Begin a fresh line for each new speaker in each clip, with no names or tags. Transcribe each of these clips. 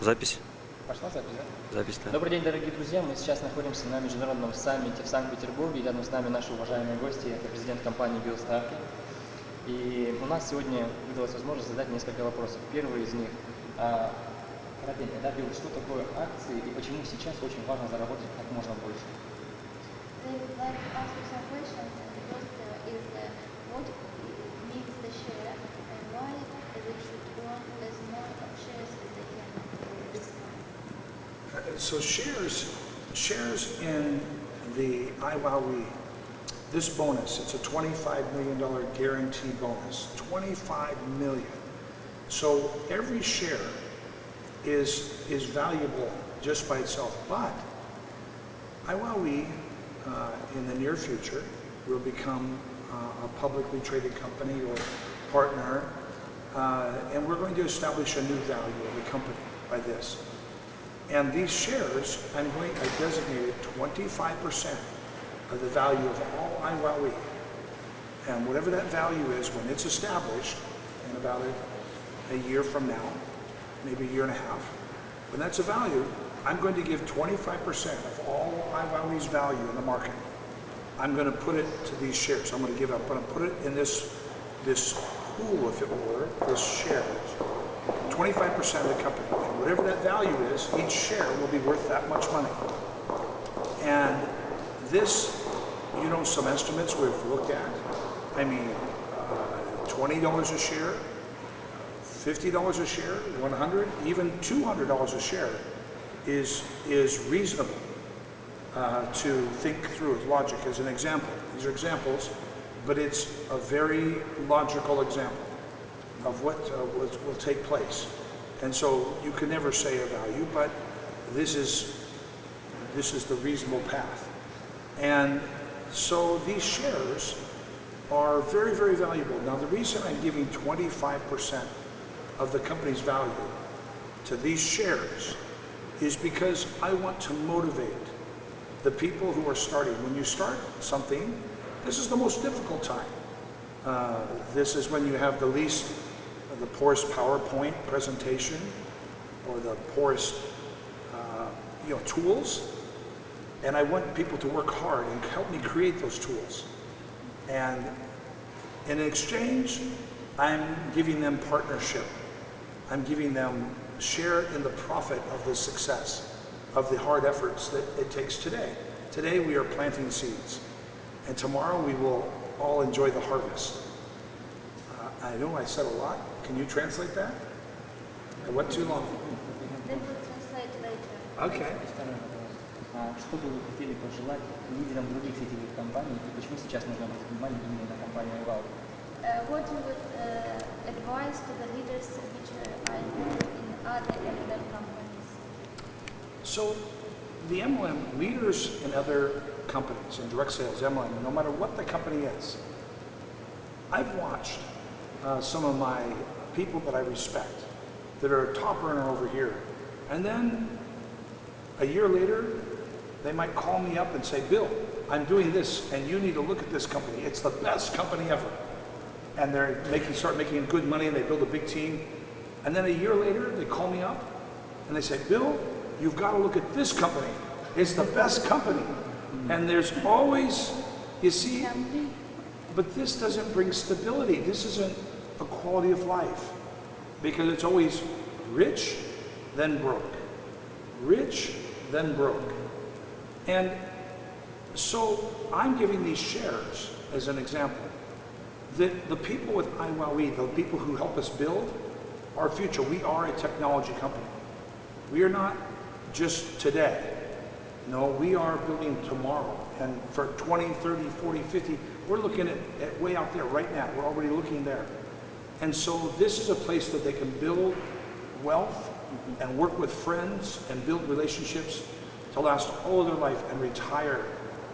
Запись?
Пошла запись, да?
Запись, да.
Добрый день, дорогие друзья. Мы сейчас находимся на международном саммите в Санкт-Петербурге. Рядом с нами наши уважаемые гости. Это президент компании Билла Старки. И у нас сегодня выдалась возможность задать несколько вопросов. Первый из них коротенько, да, Билл, что такое акции и почему сейчас очень важно заработать как можно больше?
They would like to ask you some questions, and the first is what means the share and why they should own as more of shares as they can this time.
So shares in the iWowWe, this bonus, it's a $25 million guarantee bonus, $25 million. So every share is valuable just by itself, but iWowWe in the near future will become a publicly traded company or partner, and we're going to establish a new value of the company by this. And these shares, I designated 25% of the value of all iWowWe. And whatever that value is when it's established in about a year from now, maybe a year and a half, when that's a value, I'm going to give 25% of all iWowWe's value in the market. I'm going to put it to these shares. I'm going to give it up. I'm going to put it in this pool, if it were, this shares. 25% of the company. And whatever that value is, each share will be worth that much money. And this, you know, some estimates we've looked at. I mean, $20 a share, $50 a share, $100, even $200 a share is reasonable to think through as logic as an example. These are examples, but it's a very logical example of what will take place. And so you can never say a value, but this is the reasonable path. And so these shares are very, very valuable. Now the reason I'm giving 25% of the company's value to these shares is because I want to motivate the people who are starting. When you start something, this is the most difficult time. This is when you have the poorest PowerPoint presentation or the poorest tools. And I want people to work hard and help me create those tools. And in exchange, I'm giving them partnership. I'm giving them share in the profit of the success of the hard efforts that it takes today. Today we are planting seeds, and tomorrow we will all enjoy the harvest. I know I said a lot. Can you translate that? I went too long.
They will translate later.
Okay.
Что бы вы хотели пожелать лидерам других сетевых компаний и почему сейчас нужно обратить внимание именно на компанию iWowWe?
What you would advise to the leaders which are involved in other MLM companies?
So the MLM leaders in other companies, in direct sales, MLM, no matter what the company is, I've watched some of my people that I respect that are a top earner over here, and then a year later they might call me up and say, Bill, I'm doing this and you need to look at this company. It's the best company ever. And they're start making good money and they build a big team. And then a year later they call me up and they say, Bill, you've got to look at this company. It's the best company. And there's always, you see, but this doesn't bring stability. This isn't a quality of life because it's always rich, then broke. Rich, then broke. And so I'm giving these shares as an example. That the people with iWowWe, the people who help us build our future, we are a technology company. We are not just today. No, we are building tomorrow. And for 20, 30, 40, 50, we're looking at way out there right now. We're already looking there. And so this is a place that they can build wealth and work with friends and build relationships to last all their life and retire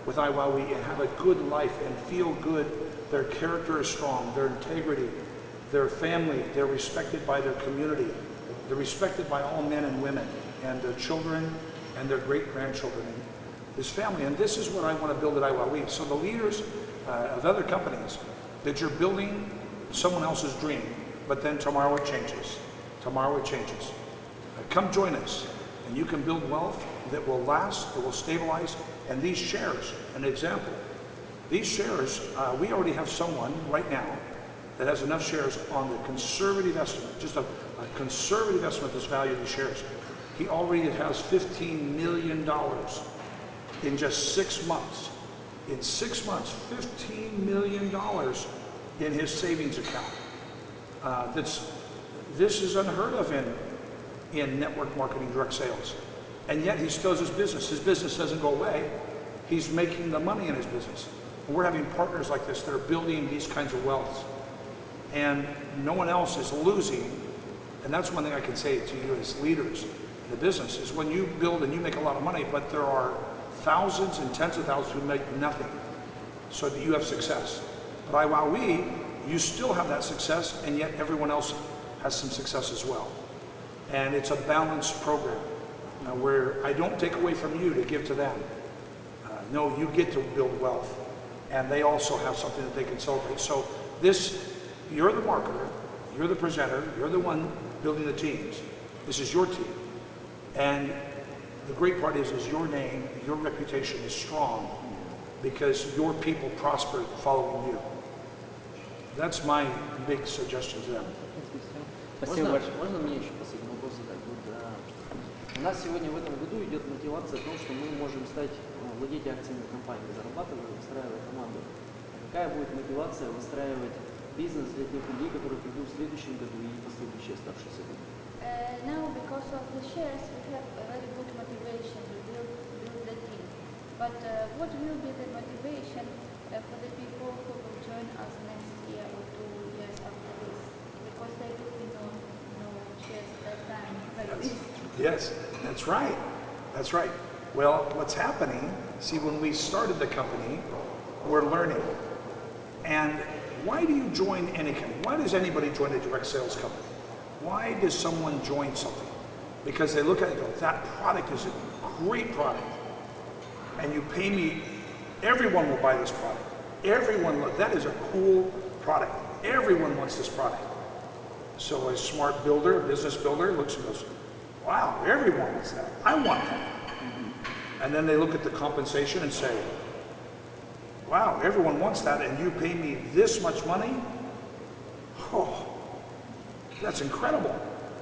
with iWowWe and have a good life and feel good. Their character is strong, their integrity, their family, they're respected by their community. They're respected by all men and women and their children and their great-grandchildren and this family. And this is what I want to build at iWowWe. So the leaders of other companies, that you're building someone else's dream, but then tomorrow it changes. Tomorrow it changes. Come join us, and you can build wealth that will last, that will stabilize. And these shares, an example, these shares, we already have someone right now that has enough shares on the conservative estimate, just a conservative estimate that's value of the shares. He already has $15 million in just 6 months. In 6 months, $15 million in his savings account. This is unheard of in network marketing, direct sales. And yet he still has his business. His business doesn't go away. He's making the money in his business. And we're having partners like this that are building these kinds of wealth. And no one else is losing. And that's one thing I can say to you as leaders in the business is when you build and you make a lot of money, but there are thousands and tens of thousands who make nothing so that you have success. But iWowWe, you still have that success, and yet everyone else has some success as well. And it's a balanced program where I don't take away from you to give to them. No, you get to build wealth, and they also have something that they can celebrate. So you're the marketer, you're the presenter, you're the one building the teams. This is your team. And the great part is your name, your reputation is strong because your people prosper following you. That's my big suggestion to them.
Спасибо большое.
Можно мне еще последний вопрос задать? У нас сегодня в этом году идет мотивация о том, что мы можем стать владетелем акциями компании, зарабатывая, выстраивая команду. Какая будет мотивация выстраивать бизнес для тех людей, которые придут в следующем году и последующие оставшиеся годы?
Now, because of the shares, we have a very good motivation to build the team. But what will be the motivation for the people who will join us next year or 2 years after this? Because there will be no shares at that time like this.
Yes, that's right. That's right. Well, what's happening, see, when we started the company, we're learning. And why do you join any company? Why does anybody join a direct sales company? Why does someone join something? Because they look at it and go, that product is a great product. And you pay me, everyone will buy this product. Everyone, that is a cool product. Everyone wants this product. So a smart builder, a business builder looks and goes, wow, everyone wants that. I want that. And then they look at the compensation and say, wow, everyone wants that and you pay me this much money? Oh, that's incredible.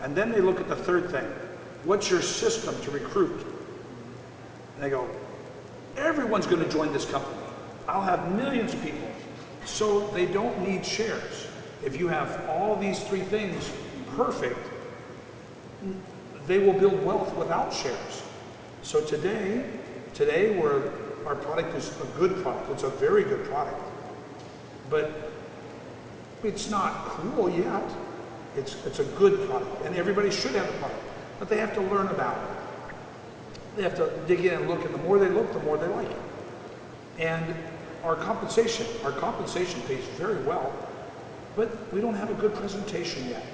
And then they look at the third thing. What's your system to recruit? And they go, everyone's going to join this company. I'll have millions of people. So they don't need shares. If you have all these three things perfect, they will build wealth without shares. So today our product is a good product. It's a very good product. But it's not cool yet. It's a good product. And everybody should have the product. But they have to learn about it. They have to dig in and look. And the more they look, the more they like it. And our compensation pays very well. But we don't have a good presentation yet.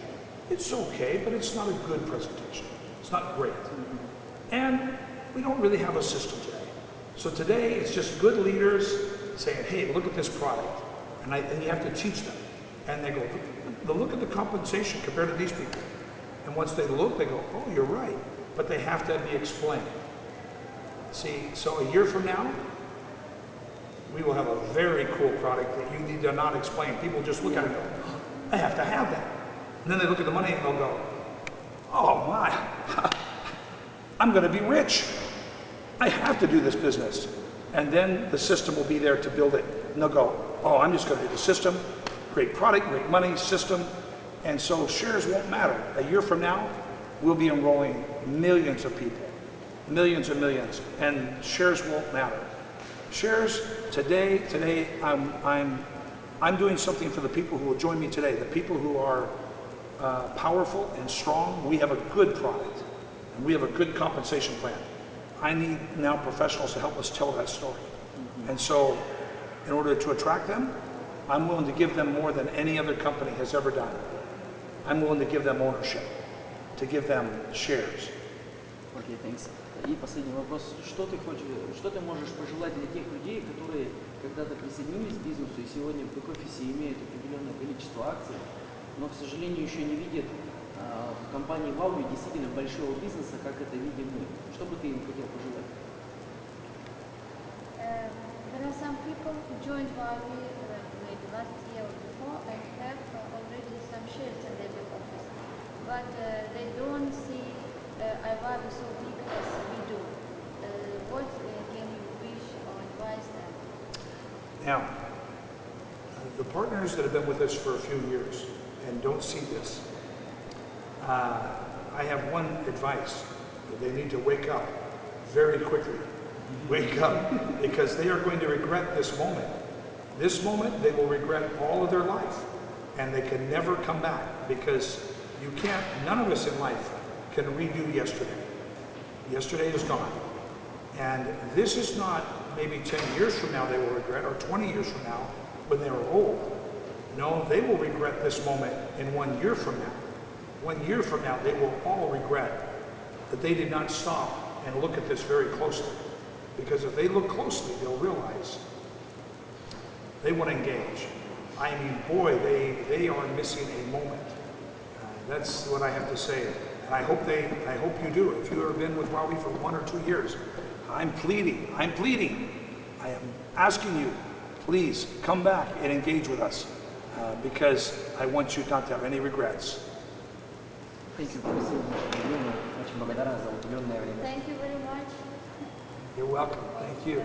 It's okay, but it's not a good presentation. It's not great. And we don't really have a system today. So today, it's just good leaders saying, hey, look at this product. And you have to teach them. And they go, look at the compensation compared to these people. And once they look, they go, oh, you're right. But they have to be explained. See, so a year from now, we will have a very cool product that you need to not explain. People just look at it and go, I have to have that. And then they look at the money and they'll go, oh my, I'm going to be rich. I have to do this business. And then the system will be there to build it. And they'll go, oh, I'm just going to do the system, great product, great money, system. And so shares won't matter. A year from now, we'll be enrolling millions of people, millions and millions, and shares won't matter. Shares, today, I'm doing something for the people who will join me today, the people who are powerful and strong. We have a good product, and we have a good compensation plan. I need now professionals to help us tell that story. And so, in order to attract them, I'm willing to give them more than any other company has ever done. I'm willing to give them ownership, to give them shares.
Окей, thanks. И последний вопрос. Что ты можешь пожелать для тех людей, которые когда-то присоединились к бизнесу и сегодня в офисе имеют определенное количество акций, но, к сожалению, еще не видят в компании iWowWe действительно большого бизнеса, как это видим мы. Что бы ты им хотел пожелать?
There are some people who joined iWowWe maybe last year or before and have already some shares in their back office, but they don't see iWowWe so big as we do. What can you wish or advise them?
Now, the partners that have been with us for a few years and don't see this, I have one advice. They need to wake up very quickly. Wake up, because they are going to regret this moment. This moment they will regret all of their life, and they can never come back, because you can't, none of us in life can redo yesterday. Yesterday is gone. And this is not maybe 10 years from now they will regret, or 20 years from now when they are old. No, they will regret this moment in 1 year from now. 1 year from now, they will all regret that they did not stop and look at this very closely. Because if they look closely, they'll realize they want to engage. I mean, boy, they are missing a moment. That's what I have to say. And I hope you do. If you have been with iWowWe for 1 or 2 years, I'm pleading. I am asking you, please come back and engage with us, because I want you not to have any regrets.
Спасибо большое. Очень благодарен за уделенное время.
Thank you very much.
You're welcome. Thank you.